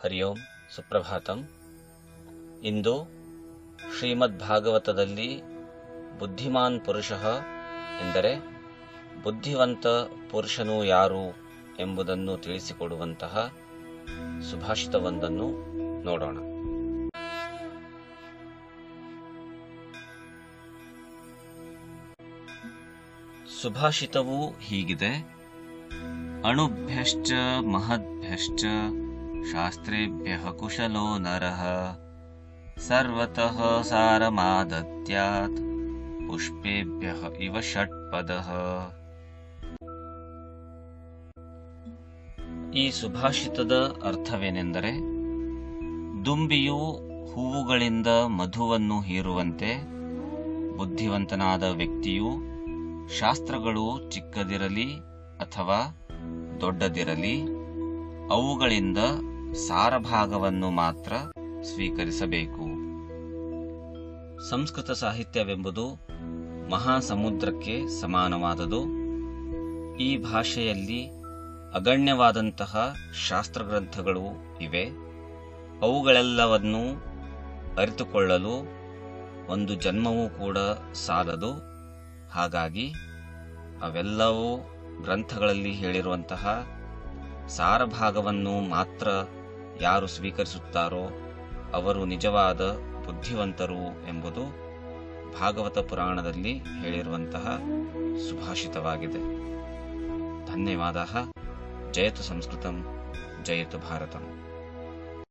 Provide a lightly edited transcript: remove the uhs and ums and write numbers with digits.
ಹರಿ ಓಂ ಸುಪ್ರಭಾತಂ. ಇಂದು ಶ್ರೀಮದ್ ಭಾಗವತದಲ್ಲಿ ಬುದ್ಧಿಮಾನ್ ಪುರುಷಃ ಎಂದರೆ ಬುದ್ಧಿವಂತ ಪುರುಷನು ಯಾರು ಎಂಬುದನ್ನು ತಿಳಿಸಿಕೊಡುವಂತಹ ಸುಭಾಷಿತವೊಂದನ್ನು ನೋಡೋಣ. ಸುಭಾಷಿತವು ಹೀಗಿದೆ: ಅಣುಭ್ಯಶ್ಚ ಮಹದ್ಭ್ಯಶ್ಚ ಶಾಸ್ತ್ರೇಭ್ಯಃ ಕುಶಲೋ ನರಃ ಸರ್ವತಃ ಸಾರಮಾದತ್ಯಾತ್ ಪುಷ್ಪೇಭ್ಯಃ ಇವ ಷಟ್ಪದಃ. ಈ ಸುಭಾಷಿತದ ಅರ್ಥವೇನೆಂದರೆ, ದುಂಬಿಯು ಹೂವುಗಳಿಂದ ಮಧುವನ್ನು ಹೀರುವಂತೆ ಬುದ್ಧಿವಂತನಾದ ವ್ಯಕ್ತಿಯು ಶಾಸ್ತ್ರಗಳು ಚಿಕ್ಕದಿರಲಿ ಅಥವಾ ದೊಡ್ಡದಿರಲಿ ಅವುಗಳಿಂದ ಸಾರಭಾಗವನ್ನು ಮಾತ್ರ ಸ್ವೀಕರಿಸಬೇಕು. ಸಂಸ್ಕೃತ ಸಾಹಿತ್ಯವೆಂಬುದು ಮಹಾಸಮುದ್ರಕ್ಕೆ ಸಮಾನವಾದುದು. ಈ ಭಾಷೆಯಲ್ಲಿ ಅಗಣ್ಯವಾದಂತಹ ಶಾಸ್ತ್ರಗ್ರಂಥಗಳು ಇವೆ. ಅವುಗಳೆಲ್ಲವನ್ನೂ ಅರಿತುಕೊಳ್ಳಲು ಒಂದು ಜನ್ಮವೂ ಕೂಡ ಸಾಲದು. ಹಾಗಾಗಿ ಅವೆಲ್ಲವೂ ಗ್ರಂಥಗಳಲ್ಲಿ ಹೇಳಿರುವಂತಹ ಸಾರಭಾಗವನ್ನು ಮಾತ್ರ ಯಾರು ಸ್ವೀಕರಿಸುತ್ತಾರೋ ಅವರು ನಿಜವಾದ ಬುದ್ಧಿವಂತರು ಎಂಬುದು ಭಾಗವತ ಪುರಾಣದಲ್ಲಿ ಹೇಳಿರುವಂತಹ ಸುಭಾಷಿತವಾಗಿದೆ. ಧನ್ಯವಾದ. ಜಯತು ಸಂಸ್ಕೃತಂ, ಜಯತು ಭಾರತಂ.